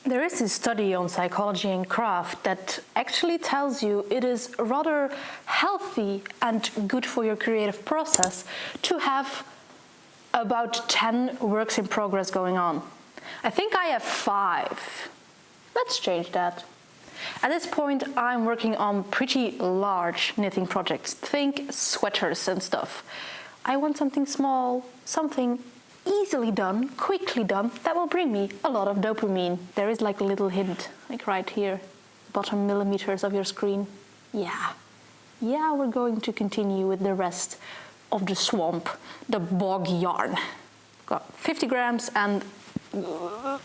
There is this study on psychology and craft that actually tells you it is rather healthy and good for your creative process to have about 10 works in progress going on. I think I have 5. Let's change that. At this point, I'm working on pretty large knitting projects. Think sweaters and stuff. I want something small, something easily done, quickly done, that will bring me a lot of dopamine. There is like a little hint, like right here, bottom millimeters of your screen. Yeah, we're going to continue with the rest of the swamp, the bog yarn. Got 50 grams and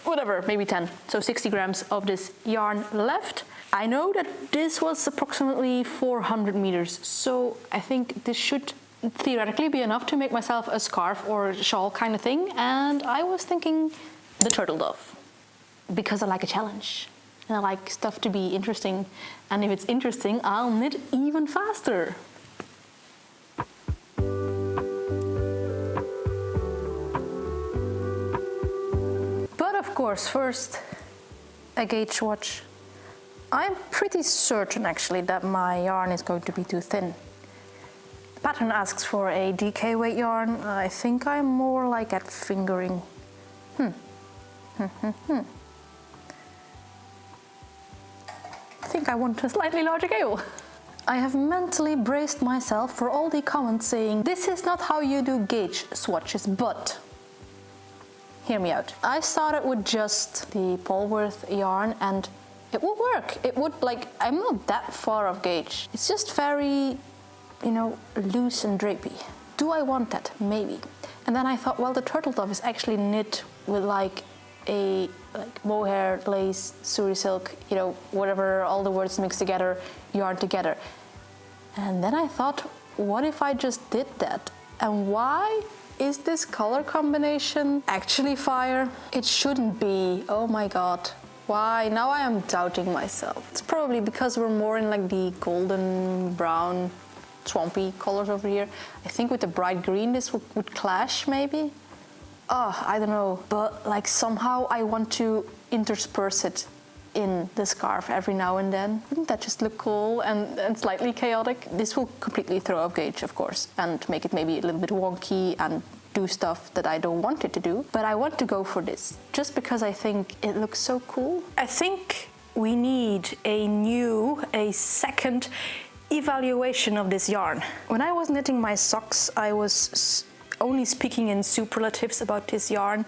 whatever, maybe 10, so 60 grams of this yarn left. I know that this was approximately 400 meters, so I think this should theoretically be enough to make myself a scarf or shawl kind of thing, and I was thinking the turtle dove, because I like a challenge and I like stuff to be interesting, and if it's interesting, I'll knit even faster. But of course, first a gauge watch. I'm pretty certain actually that my yarn is going to be too thin. Pattern asks for a DK weight yarn. I think I'm more like at fingering. I think I want a slightly larger cable. I have mentally braced myself for all the comments saying this is not how you do gauge swatches, but hear me out. I started with just the polwarth yarn and it would work. It would, like, I'm not that far off gauge. It's just very, loose and drapey. Do I want that? Maybe. And then I thought, well, the turtle dove is actually knit with like a mohair, lace, suri silk, whatever, all the words mixed together, yarn together. And then I thought, what if I just did that? And why is this color combination actually fire? It shouldn't be. Oh my god. Why? Now I am doubting myself. It's probably because we're more in like the golden brown swampy colors over here. I think with the bright green this would clash maybe. I don't know, but like somehow I want to intersperse it in the scarf every now and then. Wouldn't that just look cool and slightly chaotic? This will completely throw off gauge, of course, and make it maybe a little bit wonky and do stuff that I don't want it to do, but I want to go for this just because I think it looks so cool. I think we need a second evaluation of this yarn. When I was knitting my socks, I was only speaking in superlatives about this yarn.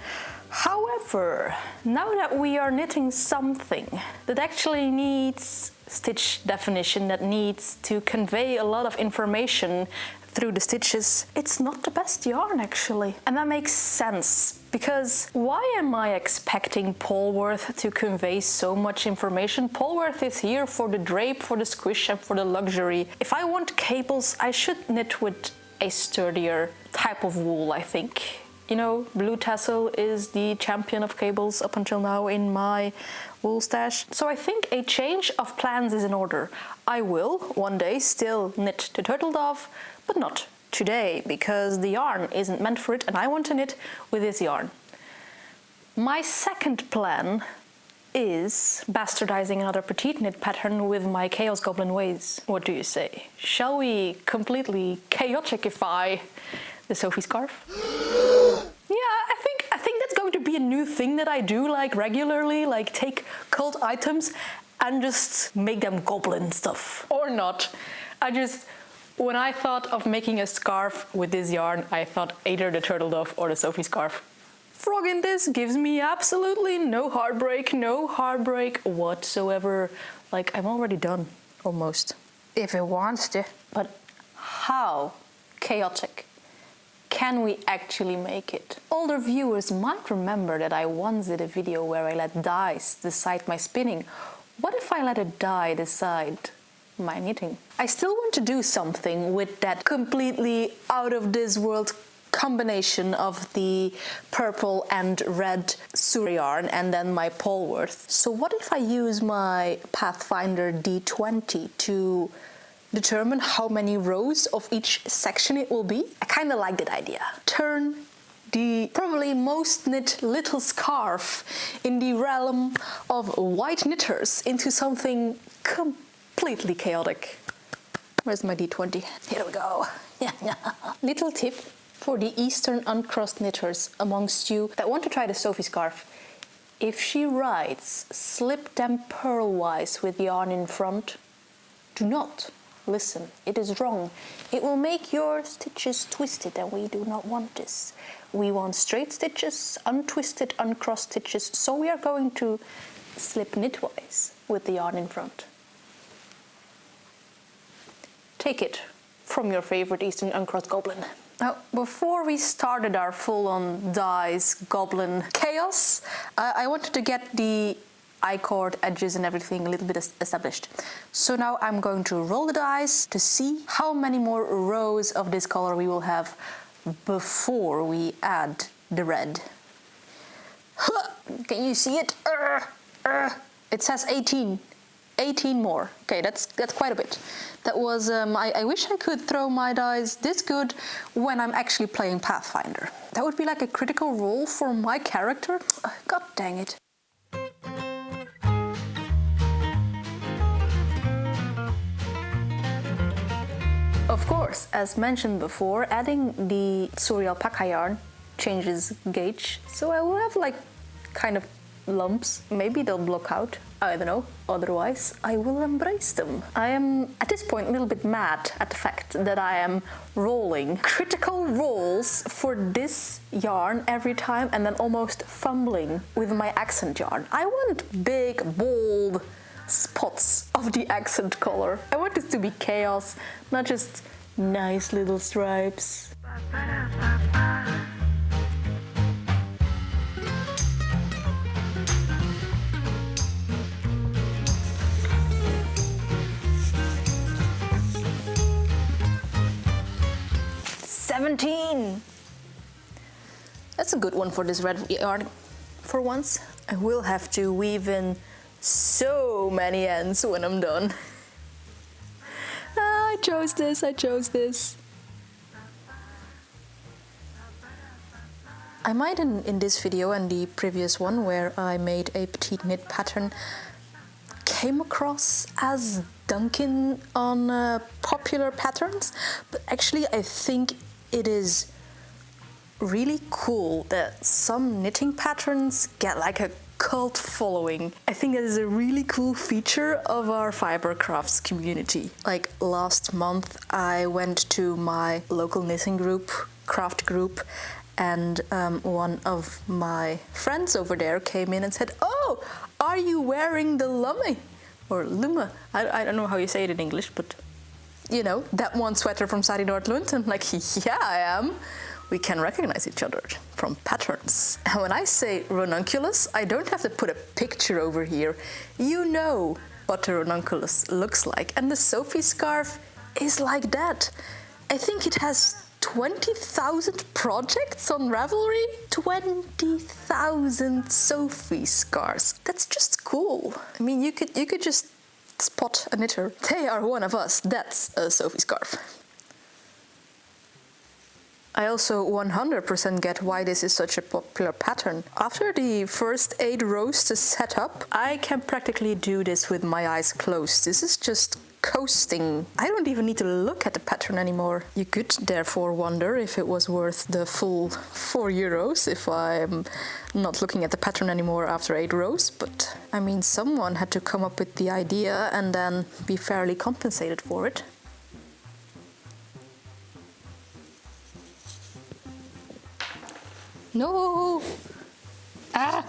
However, now that we are knitting something that actually needs stitch definition, that needs to convey a lot of information through the stitches, it's not the best yarn actually. And that makes sense, because why am I expecting polwarth to convey so much information? Polwarth is here for the drape, for the squish and for the luxury. If I want cables, I should knit with a sturdier type of wool, I think. Blue tassel is the champion of cables up until now in my wool stash. So I think a change of plans is in order. I will one day still knit the turtle dove, but not today, because the yarn isn't meant for it and I want to knit with this yarn. My second plan is bastardizing another Petite Knit pattern with my Chaos Goblin ways. What do you say? Shall we completely chaoticify the Sophie Scarf? Yeah, I think that's going to be a new thing that I do like regularly, like take cult items and just make them goblin stuff. Or not. When I thought of making a scarf with this yarn, I thought either the turtle dove or the Sophie Scarf. Frog in this gives me absolutely no heartbreak whatsoever. Like, I'm already done, almost. If it wants to. But how chaotic can we actually make it? Older viewers might remember that I once did a video where I let dice decide my spinning. What if I let a die decide my knitting? I still want to do something with that completely out of this world combination of the purple and red suri yarn and then my polwarth. So what if I use my Pathfinder D20 to determine how many rows of each section it will be? I kind of like that idea. Turn the probably most knit little scarf in the realm of white knitters into something completely chaotic. Where's my D20? Here we go. Little tip for the Eastern uncrossed knitters amongst you that want to try the Sophie Scarf. If she writes slip them purlwise with yarn in front, do not listen. It is wrong. It will make your stitches twisted, and we do not want this. We want straight stitches, untwisted, uncrossed stitches, so we are going to slip knitwise with the yarn in front. Take it from your favorite Eastern uncrossed goblin. Now, before we started our full-on dice goblin chaos, I wanted to get the I-cord edges and everything a little bit established. So now I'm going to roll the dice to see how many more rows of this color we will have before we add the red. Can you see it? It says 18. 18 more. Okay, that's quite a bit. That was, I wish I could throw my dice this good when I'm actually playing Pathfinder. That would be like a critical role for my character. God dang it. Of course, as mentioned before, adding the Suri alpaca yarn changes gauge, so I will have like kind of lumps. Maybe they'll block out, I don't know. Otherwise, I will embrace them. I am, at this point, a little bit mad at the fact that I am rolling critical rolls for this yarn every time and then almost fumbling with my accent yarn. I want big, bold spots of the accent color. I want this to be chaos, not just nice little stripes. 17! That's a good one for this red yarn for once. I will have to weave in so many ends when I'm done. I chose this. I might in this video and the previous one where I made a Petite Knit pattern came across as Duncan on popular patterns, but actually I think it is really cool that some knitting patterns get like a cult following. I think that is a really cool feature of our fiber crafts community. Like last month I went to my local knitting group, craft group, and one of my friends over there came in and said, "Oh, are you wearing the lumme?" Or lumme, I don't know how you say it in English, but you know, that one sweater from Sari Nordlund. And I'm like, yeah, I am. We can recognize each other from patterns. And when I say ranunculus, I don't have to put a picture over here. You know what a ranunculus looks like. And the Sophie Scarf is like that. I think it has 20,000 projects on Ravelry. 20,000 Sophie Scarves. That's just cool. I mean, you could just spot a knitter. They are one of us. That's a Sophie Scarf. I also 100% get why this is such a popular pattern. After the first 8 rows to set up, I can practically do this with my eyes closed. This is just coasting. I don't even need to look at the pattern anymore. You could therefore wonder if it was worth the full €4 if I'm not looking at the pattern anymore after 8 rows, but I mean, someone had to come up with the idea and then be fairly compensated for it. No! Ah!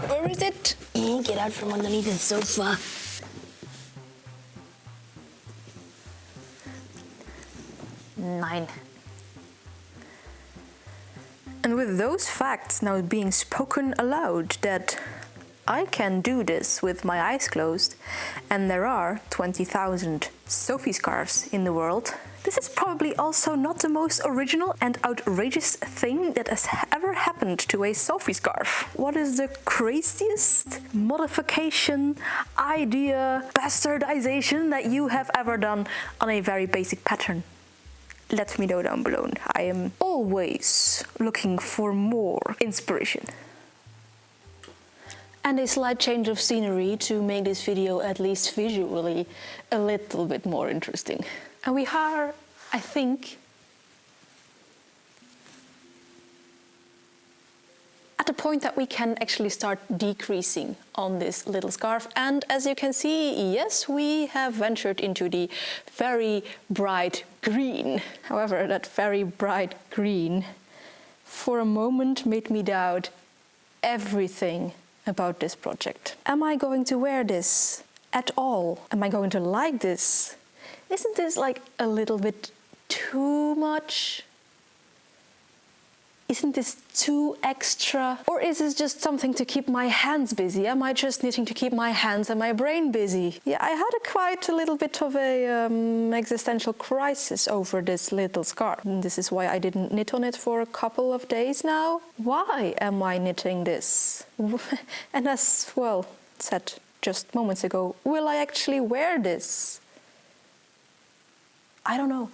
Where is it? Get out from underneath the sofa. Nine. And with those facts now being spoken aloud that I can do this with my eyes closed, and there are 20,000 Sophie Scarves in the world, this is probably also not the most original and outrageous thing that has ever happened to a Sophie Scarf. What is the craziest modification, idea, bastardization that you have ever done on a very basic pattern? let me know down below. I am always looking for more inspiration. And a slight change of scenery to make this video at least visually a little bit more interesting. And we are, I think, at the point that we can actually start decreasing on this little scarf. And as you can see, yes, we have ventured into the very bright green. However, that very bright green for a moment made me doubt everything about this project. Am I going to wear this at all? Am I going to like this? Isn't this like a little bit too much? Isn't this too extra? Or is this just something to keep my hands busy? Am I just knitting to keep my hands and my brain busy? Yeah, I had quite a little bit of a existential crisis over this little scarf. And this is why I didn't knit on it for a couple of days now. Why am I knitting this? And as well said just moments ago, will I actually wear this? I don't know.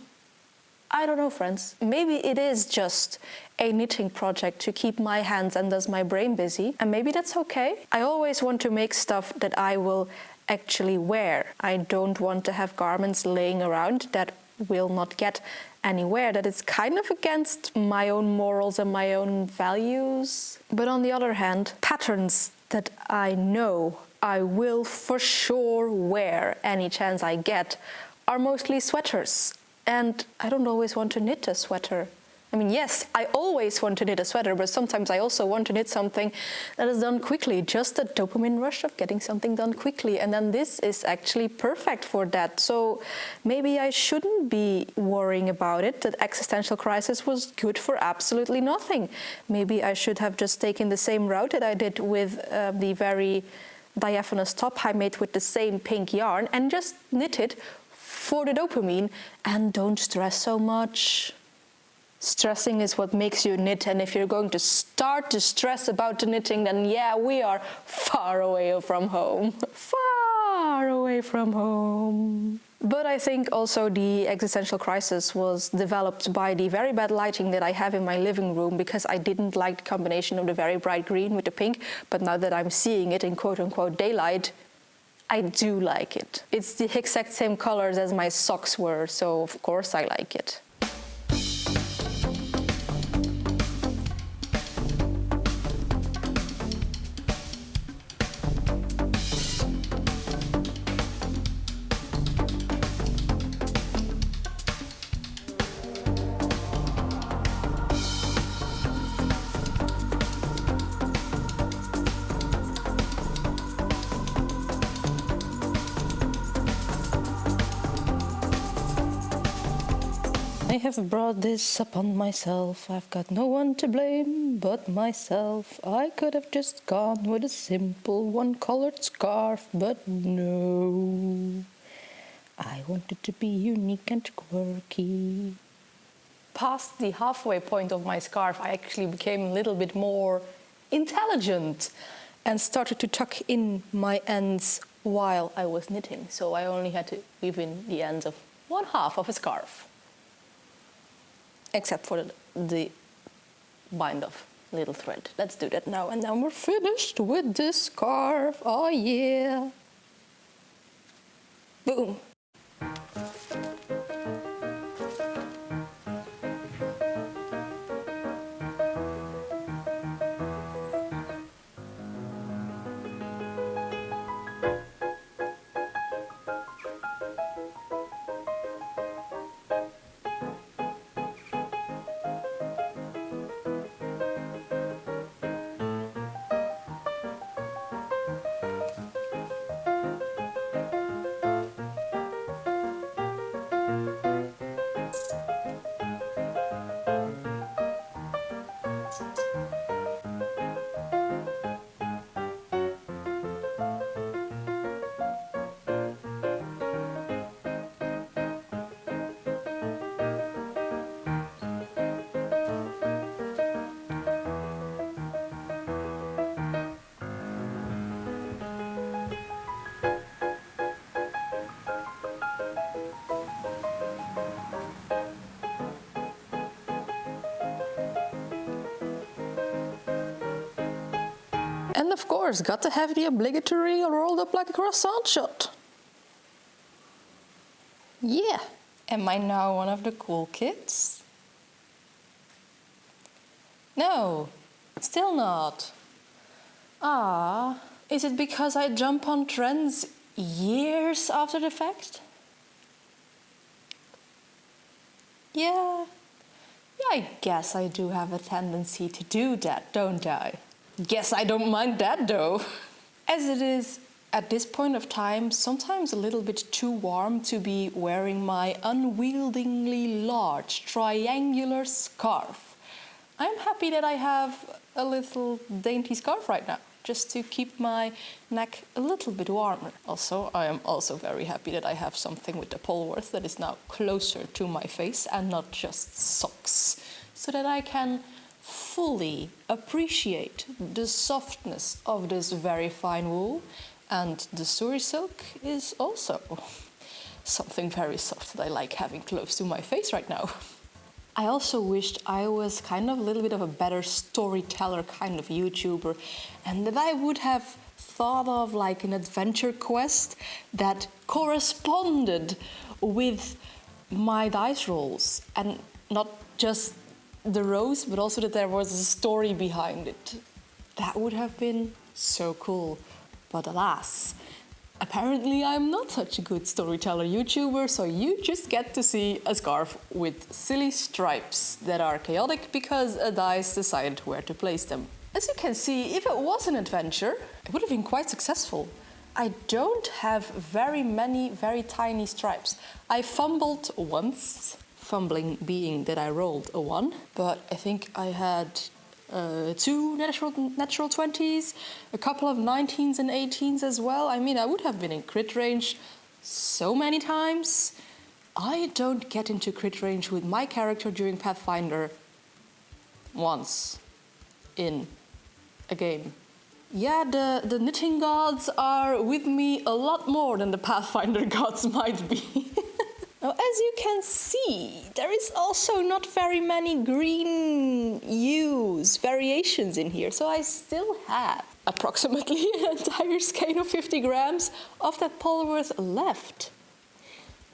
I don't know, friends. Maybe it is just a knitting project to keep my hands and thus my brain busy, and maybe that's okay. I always want to make stuff that I will actually wear. I don't want to have garments laying around that will not get anywhere, that is kind of against my own morals and my own values. But on the other hand, patterns that I know I will for sure wear any chance I get are mostly sweaters. And I don't always want to knit a sweater. I mean, yes, I always want to knit a sweater, but sometimes I also want to knit something that is done quickly, just the dopamine rush of getting something done quickly. And then this is actually perfect for that. So maybe I shouldn't be worrying about it. That existential crisis was good for absolutely nothing. Maybe I should have just taken the same route that I did with the very diaphanous top I made with the same pink yarn and just knit it for the dopamine, and don't stress so much. Stressing is what makes you knit, and if you're going to start to stress about the knitting, then yeah, we are far away from home. Far away from home. But I think also the existential crisis was developed by the very bad lighting that I have in my living room, because I didn't like the combination of the very bright green with the pink, but now that I'm seeing it in quote-unquote daylight, I do like it. It's the exact same colors as my socks were, so of course I like it. I have brought this upon myself. I've got no one to blame but myself. I could have just gone with a simple one-colored scarf, but no. I wanted to be unique and quirky. Past the halfway point of my scarf, I actually became a little bit more intelligent and started to tuck in my ends while I was knitting. So I only had to weave in the ends of one half of a scarf. Except for the bind off little thread. Let's do that now, and then we're finished with this scarf. Oh yeah. Boom. And of course, got to have the obligatory rolled up like a croissant shot. Yeah. Am I now one of the cool kids? No, still not. Ah, is it because I jump on trends years after the fact? Yeah, I guess I do have a tendency to do that, don't I? Guess I don't mind that though. As it is, at this point of time, sometimes a little bit too warm to be wearing my unwieldingly large triangular scarf. I'm happy that I have a little dainty scarf right now, just to keep my neck a little bit warmer. Also, I am also very happy that I have something with the polwarth that is now closer to my face and not just socks, so that I can fully appreciate the softness of this very fine wool. And the Suri silk is also something very soft that I like having close to my face right now. I also wished I was kind of a little bit of a better storyteller kind of YouTuber, and that I would have thought of like an adventure quest that corresponded with my dice rolls, and not just the rows, but also that there was a story behind it. That would have been so cool. But alas, apparently I'm not such a good storyteller YouTuber, so you just get to see a scarf with silly stripes that are chaotic because a dice decided where to place them. As you can see, if it was an adventure, it would have been quite successful. I don't have very many very tiny stripes. I fumbled once, fumbling being that I rolled a 1, but I think I had 2 natural 20s, a couple of 19s and 18s as well. I mean, I would have been in crit range so many times. I don't get into crit range with my character during Pathfinder once in a game. Yeah, the knitting gods are with me a lot more than the Pathfinder gods might be. Now, as you can see, there is also not very many green hues, variations in here, so I still have approximately an entire skein of 50 grams of that polwarth left.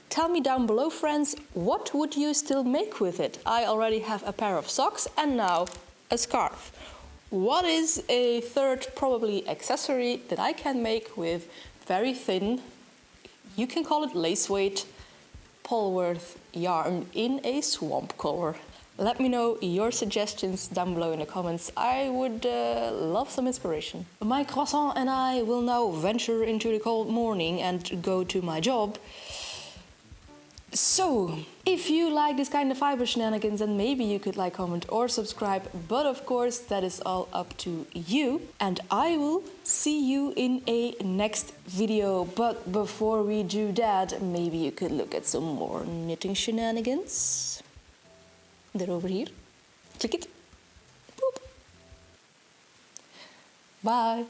Tell me down below, friends, what would you still make with it? I already have a pair of socks and now a scarf. What is a third, probably accessory, that I can make with very thin, you can call it lace weight, polwarth yarn in a swamp color? Let me know your suggestions down below in the comments. I would love some inspiration. My croissant and I will now venture into the cold morning and go to my job. So, if you like this kind of fiber shenanigans, then maybe you could like, comment or subscribe, but of course that is all up to you, and I will see you in a next video. But before we do that, maybe you could look at some more knitting shenanigans. They're over here. Click it. Boop. Bye.